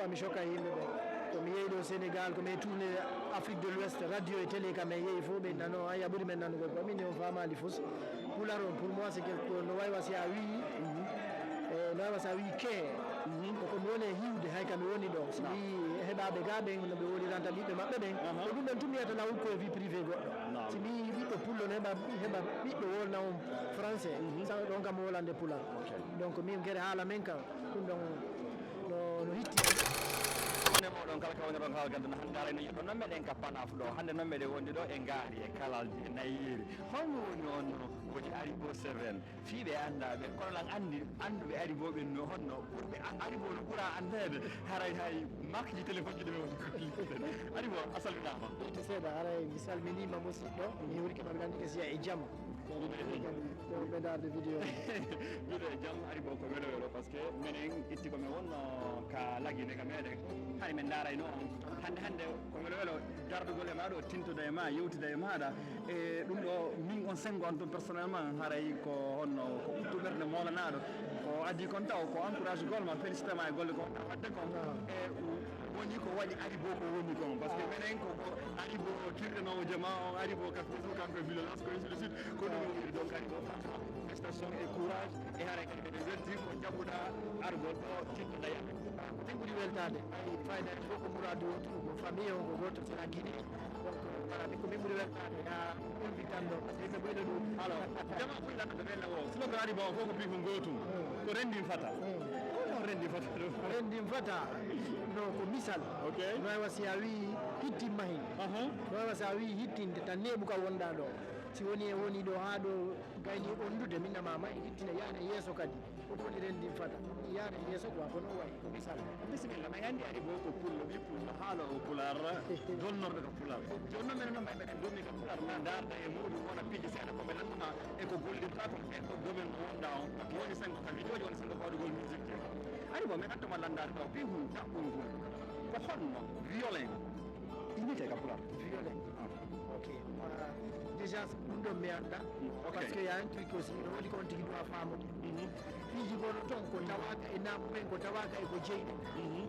fois mi choka yimɓe ɓe komi yeeyi ɗo Sénégal komi tourné Afrique de l'Ouest radio et télé kam en yeeyi fof ɓe nano a yaɓuri men nanugo ko min on famali fos pular on pour moi c'est quelque no waywa si a wii no waywa sa wii ke koko mi woni e hiwde hay kam mi woni ɗo so mi heɓaɓe ga ɓen no ɓe woliranta ɓiɓɓe maɓɓe ɓen ko ɗum ɗon tumi yiyata lawol koye vie privé goɗɗo si mi ɓiɗɗo pullo no heɓa ɓiɗɗo wolna on français ɗon kam wolande pular donc min gueɗe haala men kam ɗum ɗon no hitti moɗon kala ka woni ɗon haalgande no hannde ara no yiɗɗo noon meɗen kappanaf ɗo hannde noon meɗen wondi ɗo e ngaari e kalalde e nayyiri holno woni on woni aribo 7 fiiɓe anndaɓe kono lan annduɓe aribo ɓen no honno ɓurɓe aribo no ɓuura andede haray hay makji téléphone ji ɗe woni kolliɗen aribo a salminama ɓeyti seeɗa haray mi salminima musidɗo mi hewri keɓa mi andi siya e jaam ɓedarde vidéo wiide e jaam ari bo ko welo welo par ce que minen itti komin wonno ka laguine ka meɗen hani min daarayno on hande ko welo welo dardugol e maɗa o tintude e ma yewtide e maɗa e ɗum ɗo min on sengo on toon personnellement haray ko honno ko ɓuttu ɓerde molanaɗo ko addi kon taw ko encourage golma félicité ma e golle ko wonɗa wadde kon e woni ko waɗi ari bo ko woni kon par ce que minen koko ari bo kirɗenowo jama on ari bo ka facebook kanko violence ko ainsi de suite ko ɗum woni donc ari bo franchement prestation et courage e haray kadi mbiɗen welti ko jaɓɓuɗa argol ɗo tinɗoɗa yaɓe ɗin ɓuuri weltade fayda en fof ko ɓurade wontude ko famille on ko goto sona guiɗe donc voilà ko min ɓuuri weltade ha ɓolbi tan ɗo par ce que ɓe ɓoyno ɗum alors jama fuɗɗata ɗo ɓella o slogan ari bo fof ko pi ko gotum ko rendim fata rendi fata rendim fata no ko misal no waywa si a wi hittimma hin no waywa si a wi hittinde tan neeɓu ka wonɗa ɗo si woni e woni ɗo ha ɗo gayni ondude minnamama e hittina yaade yeeso kadi ko woni rendim fata yaade yeeso quoi ko non wayi ko misal bisimilla ma andi ari bo ko pullo ɓi pullo haala o pular donnorɓe ko pular joni noon minen noon mbayɓe ɗen donni ko pular ma darda e muɗum wona piiji seeɗa koɓe nanduma e ko gollirta kon e ko domaine mo wonɗa on woni sengo kam vidéoji woni sengo ɓawɗugol musique ari bo min attuma landade ɗo pi hun ɗaɓɓol ngol ko honno violent inite ka pular violent ok déjà ɗum ɗon mi anda par ce que ya un truc aussi no waɗi ko on tigui ɗum a famude piiji goɗo toon ko tawaka e namu ɓen ko tawaka e ko jeyɗe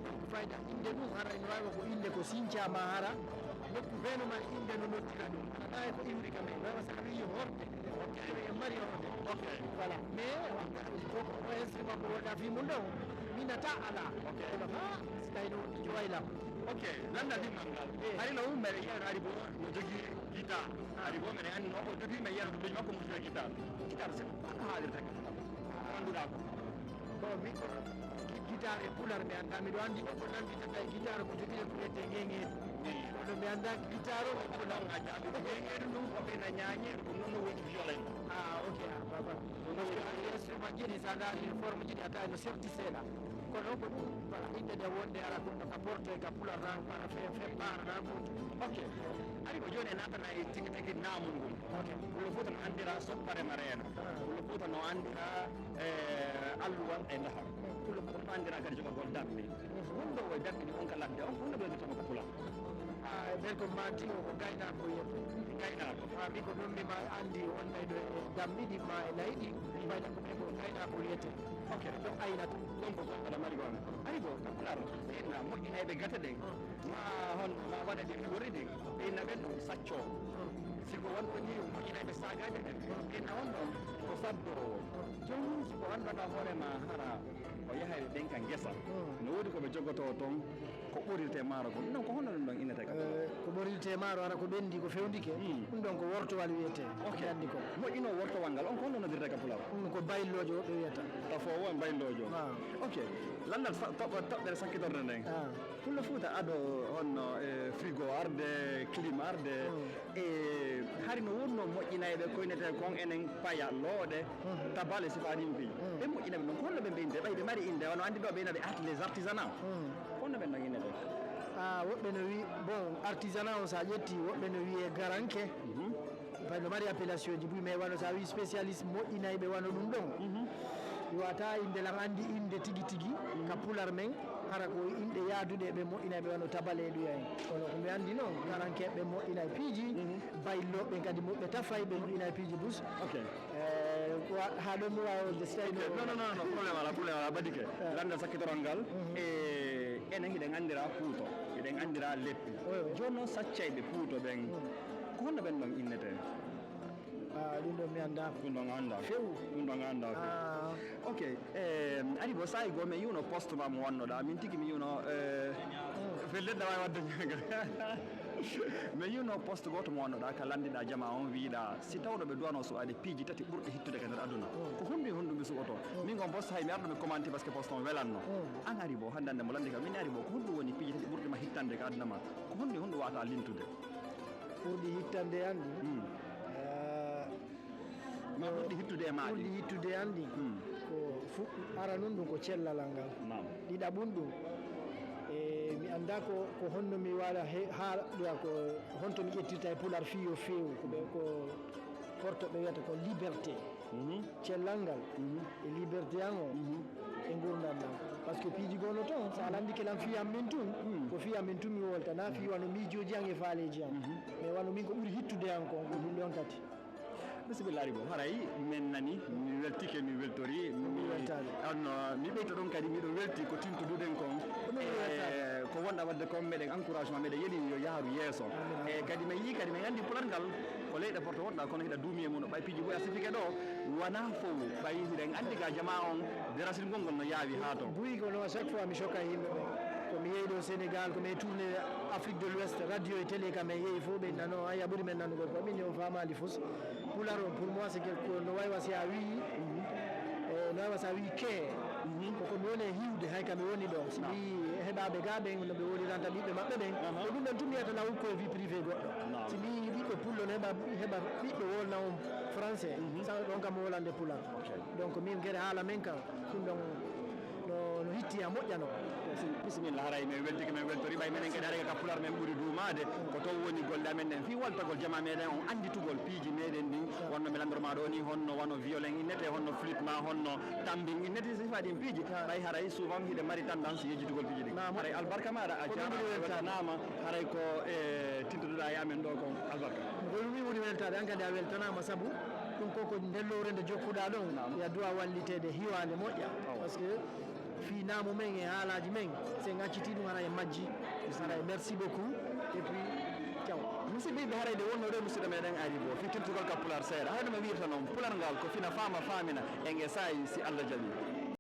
ko fayda inde ɗum hara ene wawi ko inde ko sincama hara nokku beno ma inde no noddira ɗum aɗa e ko iwri kam en wawa sa wi horde en mari horde voilà mais fof o instrument ko wonɗa fi mum ɗo minata ala kono ha si tawino wonɗi waylam ok landa dimmal ngal hari no ummere yeero ari bo no jogui guitar ari bo mene andi no o jogui me yeero ɗoji makko mo jogui guitar c'est ko haalirta anduɗa ko bon mi ko guitar e pular mi anda miɗo andi o ko nanditata e guitar ko joguiɗe ko wiyete ŋeŋeɗe kono mi anda guitar o ko nawga jaɓiɗo ŋeŋeɗe ɗum ko ɓena ñañeɗe ko noon no woni violent ok baba instrument jiɗi sa daari forme jiɗi a tawi no serti seeɗa kono ko ɗum voilà inde nde wonde ara ɗum ka porte ka pular ran para fe parana goto ok ari ko joni e natana e tigui tigui namol ngol wuro fota no andira sopparema reena wuro fota no andira alluwal e dahar wuro fota no andira kadi jogorgol darde wonɗo o darde ɗi on ka ladde on honno ɓeydotoma ko pular ɓen ko mati o ko gaynako yiyata gaynako mi ko ɗum mima andi wonɗayɗo e dammiɗi ma e nayi ɗi mbayɗa ko ɓen ko gaynako yiyete ok ɗon aynata ɗon ko gonɗaɗa mari gon ari go ka pular ɓenna moƴƴinayɓe gata ɗen ma hon ma waɗa ɗe wori ɗen ɓenna ɓen ɗum sacco siko wonko ni moƴƴinayɓe sagaji ɗen ɓenna won ɗon ko saddowo joni siko wanɗata hoorema hara o yaha ɗen ka guesa no woodi koɓe jogoto toon ko ɓorirte maaro ko ɗum ɗon ko honno ɗum ɗon innete ka ko ɓorirte maaro ara ko ɓendi ko fewndike ɗum ɗon ko wortowal wiyete ok andi ko moƴƴino wortowal ngal on ko honno nodirte ka pular ɗum ko baylojo woɓɓe wiyata tafowo e baylojo ok landal toɓɓere sankitorde nden pulla Fouta aɗo honno e frigo arde clim arde e hari no wonno moƴƴinayɓe koynete kon enen paya looɗe tabale sifanima piyi ɓe moƴƴinaɓe ɗon ko honno ɓe mbiyinte ɓay ɓe mari inde wono andi ɗo ɓe naɓe les artisanat honno ɓen ɗon innete woɓɓe no wi bon artisanat o sa ƴetti woɓɓe no wiye garanke no mari appellation ji ɓuy mais wano sa wi spécialiste moƴƴinayɓe wano ɗum ɗon wata inde lan andi inde tigui tigui ka pular men hara ko inɗe yaaduɗe ɓe moƴƴinayɓe wano tabale ɗuya en kono ko mi andi noon garankeɓe moƴƴinay piiji bayloɓe kadi moɓɓe tafay ɓe moƴƴinay piiji bus ha ɗon mi wawde so tawi non probléme ala badike landa sakkitorol ngal e enen hiɗen anndira puuto hiɗen anndira leppi jooni noon saccayɓe puuto ɓen ko honno ɓen ɗon innete ɗum ɗon mi annda ɗum ɗon annda fewu ɗum ɗon annda ok ari bo sahi goo mi yiwno poste ma mo wannoɗa min tigi mi yiwno felleɗɗa wawi wadde ñagal mi yiwno poste goto mo wannoɗa ka landiɗa jama on wiiɗa si tawno ɓe duwano suɓade piiji tati ɓurɗe hittude ka nder aduna ko honɗum mi suɓoto min gon poste hay mi arɗo mi commenté par ce que poste on welanno an ari bo hande mo landi kam min ari bo ko honɗum woni piiji tati ɓurɗima hittande ka aduna ma ko honɗum wata lintude ɓurɗi hittande andi ma ɓurɗi hittude e maɗi ɓurɗi hittude andi ko ara nun ɗum ko cellalal ngal ɗiɗaɓum ɗum mi anda ko honno mi waɗa haɗoya ko honto mi ƴettirta e pular fiyo feewu ko portoɓe wiyata ko liberté cellal ngal e liberté an o e gurdam ɗam par ce que piiji gono toon so ala andi kelan fiyam min tun ko fiyam min tun mi woltana fi wano miijoji an e faaleji an mais wano min ko ɓuuri hittude an ko ɗum ɗon kadi bisimilla ari bo haray min nani mi weltike mi weltori mi ɓeyta ɗon kadi miɗo welti ko tintoɗuɗen kon ko wonɗa wadde kon meɗen encouragement meɗen yeeɗi yo yaaru yeeso e kadi min yi kadi min andi pular ngal ko leyɗe porto wonɗa kono hiɗa duumi e mum ɓay piiji boya sifike ɗo wona fof ɓay hiɗen andi ka jama on déracine ngol no yaawi ha toon buyi ko noon chaque fois mi choka yimɓe ɓe komi yeeyi ɗo Sénégal komi tourné Afrique de l'Ouest radio et télé kam e yeeyi fof ɓe nano a ɓuuri men nannugol ko min on famali fos pular on pour moi c'est quelque no wawi wasi a wii no wawi wasi a wii kee koko mi woni e hiwde hay kam mi woni ɗo si mi heɓaɓe ga ɓen no ɓe woliranta ɓiɓɓe maɓɓe ɓen ko ɗum ɗon tumiyata law ko vie privé goɗɗo si mi ɓiɓɓe pullo no heɓa ɓiɓɓe wolna on français ɗon kam wolande pular donc min gueɗe haala men kam ɗum ɗon no hitti a moƴƴano bisimilla haray min weltike min weltori ɓay minen kadi haray ka pular men ɓuuri duumade ko toon woni golle amen ɗen fi waltagol jama meɗen on anditugol piiji meɗen ɗin wonno mi lanndorma ɗo ni honno wano violin innete honno flûte ma honno tambin innete sifa ɗin piiji ɓay haray souvent hiɗe mari tendance yejjitugol piiji ɗin haray albarka maɗa a jaama haray ko e tintoɗoɗa e amen ɗo kon albarka ko ɗum mi woni weltade an kadi a weltanama saabu ɗum koko ndellore nde jokkuɗa ɗon ya duwa wallitede hiwande moƴƴa par ce que fi namu men e haalaji men sen acciti ɗum hara e majji hara e merci beaucoup et puis ciao musidɓe harayde wonno ɗo musidɗo meɗen ari bo fi tintugol ka pular seeɗa hayno mi wirta noon pular ngal ko fina faama famina en e saayi si Allah jaɓi